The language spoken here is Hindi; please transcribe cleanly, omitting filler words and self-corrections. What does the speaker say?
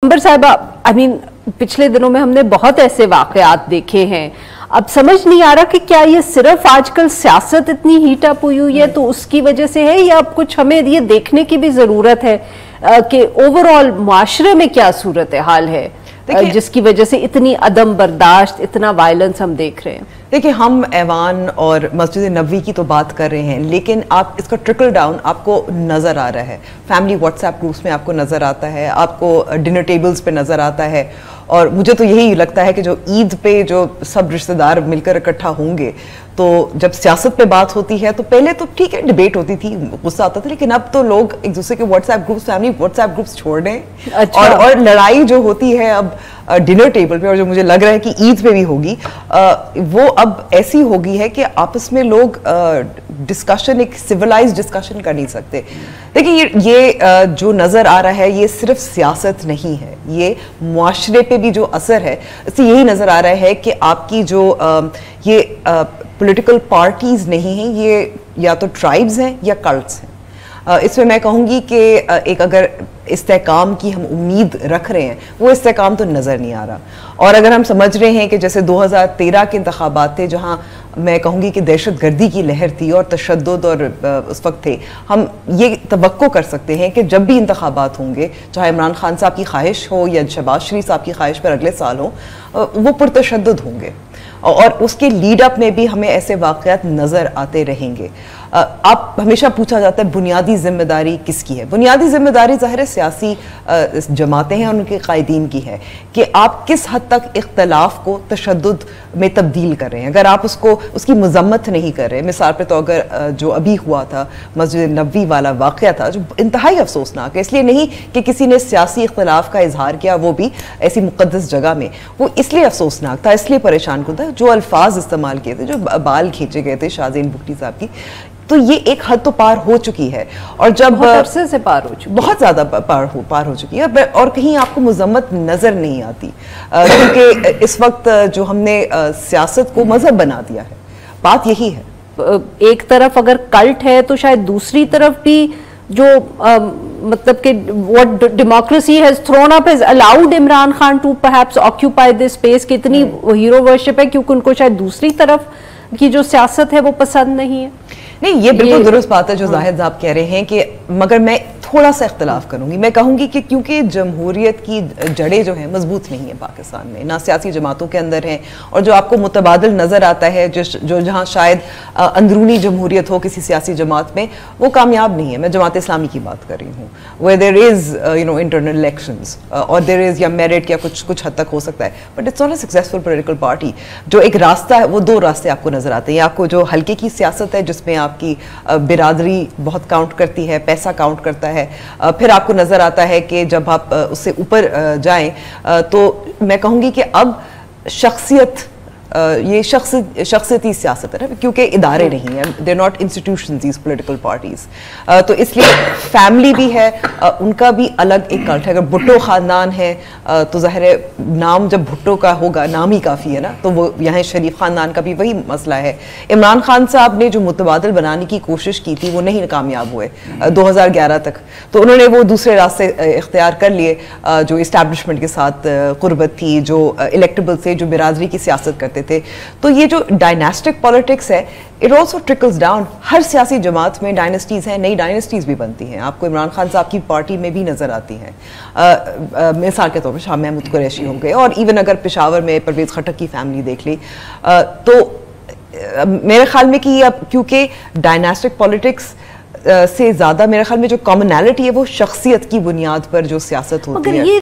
अंबर साहिबा, आई मीन पिछले दिनों में हमने बहुत ऐसे वाकयात देखे हैं। अब समझ नहीं आ रहा कि क्या ये सिर्फ आजकल सियासत इतनी हीट अप हुई है तो उसकी वजह से है, या अब कुछ हमें ये देखने की भी जरूरत है कि ओवरऑल मुआशरे में क्या सूरत हाल है जिसकी वजह से इतनी अदम बर्दाश्त, इतना वायलेंस हम देख रहे हैं। देखिए, हम ऐवान और मस्जिद नबवी की तो बात कर रहे हैं, लेकिन आप इसका ट्रिकल डाउन आपको नज़र आ रहा है। फैमिली व्हाट्सएप ग्रुप्स में आपको नज़र आता है, आपको डिनर टेबल्स पे नज़र आता है। और मुझे तो यही लगता है कि जो ईद पे जो सब रिश्तेदार मिलकर इकट्ठा होंगे, तो जब सियासत पे बात होती है तो पहले तो ठीक है डिबेट होती थी, गुस्सा आता था, लेकिन अब तो लोग एक दूसरे के WhatsApp groups, family WhatsApp groups छोड़ रहे हैं। अच्छा। और लड़ाई जो होती है अब डिनर टेबल पे, और जो मुझे लग रहा है कि ईद पे भी होगी, वो अब ऐसी होगी है कि आपस में लोग डिस्कशन, एक सिविलाइज्ड डिस्कशन कर नहीं सकते। देखिए, ये जो नज़र आ रहा है ये सिर्फ सियासत नहीं है, ये मुआशरे पे भी जो असर है इससे यही नज़र आ रहा है कि आपकी जो ये पॉलिटिकल पार्टीज नहीं हैं, ये या तो ट्राइब्स हैं या कल्ट्स हैं। इसमें मैं कहूँगी कि एक अगर इस्तेहकाम की हम उम्मीद रख रहे हैं, वो इस्तेहकाम तो नज़र नहीं आ रहा। और अगर हम समझ रहे हैं कि जैसे 2013 के इंतखाबात थे, जहाँ मैं कहूँगी कि दहशत गर्दी की लहर थी और तशद्दुद और उस वक्त थे, हम ये तवक्को कर सकते हैं कि जब भी इंतखाबात होंगे, चाहे इमरान खान साहब की ख्वाहिश हो या शहबाज शरीफ साहब की ख्वाहिश पर अगले साल हो, वो पुरतशद्दुद होंगे और उसके लीड अप में भी हमें ऐसे वाक़यात नज़र आते रहेंगे। आप हमेशा पूछा जाता है बुनियादी जिम्मेदारी किसकी है? बुनियादी जिम्मेदारी ज़ाहिर सियासी जमातें हैं और उनके कायदीन की है कि आप किस हद तक इख्तलाफ को तशद्दुद में तब्दील कर रहे हैं। अगर आप उसकी मजम्मत नहीं कर रहे, मिसाल पे तो अगर जो अभी हुआ था मस्जिद नबवी वाला वाक़या था जो इंतहाई अफसोसनाक है, इसलिए नहीं कि किसी ने सियासी इख्तलाफ का इजहार किया, वो भी ऐसी मुक़द्दस जगह में, वो इसलिए अफसोसनाक था, इसलिए परेशान कुन था, जो अल्फाज इस्तेमाल किए थे, जो बाल खींचे गए थे शाहज़ेन भुट्टी साहब की, तो ये एक हद तो पार हो चुकी है। और जब बहुत अरसे से पार हो चुकी, बहुत ज़्यादा पार हो चुकी है, और कहीं आपको मजम्मत नज़र नहीं आती, क्योंकि इस वक्त जो हमने सियासत को मजहब बना दिया है, बात यही है। एक तरफ अगर कल्ट है तो शायद दूसरी तरफ भी जो मतलब कि what democracy has thrown up has allowed Imran Khan to perhaps occupy this space, कितनी हीरो वर्शिप है, क्योंकि उनको शायद दूसरी तरफ की जो सियासत है वो पसंद नहीं है। नहीं, ये बिल्कुल दुरुस्त बात है जो जाहिद साहब कह रहे हैं कि, मगर मैं थोड़ा सा इख्तलाफ करूंगी। मैं कहूंगी कि क्योंकि जमहूरियत की जड़ें जो हैं मजबूत नहीं है पाकिस्तान में, ना सियासी जमातों के अंदर हैं, और जो आपको मुतबादिल नज़र आता है जो जहाँ शायद अंदरूनी जमहूरियत हो किसी सियासी जमात में, वो कामयाब नहीं है। मैं जमात इस्लामी की बात कर रही हूँ, where there is internal elections और देयर इज़ या मेरिट या कुछ हद तक हो सकता है, but it's not a successful political party. जो एक रास्ता है, वो दो रास्ते आपको नज़र आते हैं। आपको जो हल्के की सियासत है जिसमें आपकी बिरादरी बहुत काउंट करती है, पैसा काउंट करता है, फिर आपको नजर आता है कि जब आप उससे ऊपर जाएं तो मैं कहूंगी कि अब शख्सियत, ये शख्सियती सियासत है ना, क्योंकि इदारे नहीं हैं, they not institutions these political parties, तो इसलिए फैमिली भी है, उनका भी अलग एक कल्ट है। अगर भुट्टो ख़ानदान है तो ज़ाहिर है नाम जब भुट्टो का होगा, नाम ही काफ़ी है ना, तो वो यहाँ शरीफ ख़ानदान का भी वही मसला है। इमरान खान साहब ने जो मुतबादिल बनाने की कोशिश की थी वो नहीं कामयाब हुए 2011 तक, तो उन्होंने वो दूसरे रास्ते इख्तियार कर लिए, जो इस्टेब्लिशमेंट के साथ कुर्बत थी, जो इलेक्टेबल से जो बिरादरी की सियासत करते थे। तो ये जो डायनेस्टिक पॉलिटिक्स है, इट ऑल्सो ट्रिकल्स डाउन। हर सियासी जमात में डायनेस्टीज हैं, नई डायनेस्टीज भी बनती हैं, आपको इमरान खान साहब की पार्टी में भी नजर आती हैं। मिसाल के तौर पर शाह महमूद कुरैशी हो गए, और इवन अगर पेशावर में परवेज खट्टक की फैमिली देख ली, तो मेरे ख्याल में कि अब क्योंकि डायनेस्टिक पॉलिटिक्स से ज़्यादा मेरे ख्याल में जो कॉमनैलिटी है वो शख्सियत की बुनियाद पर जो सियासत होती है।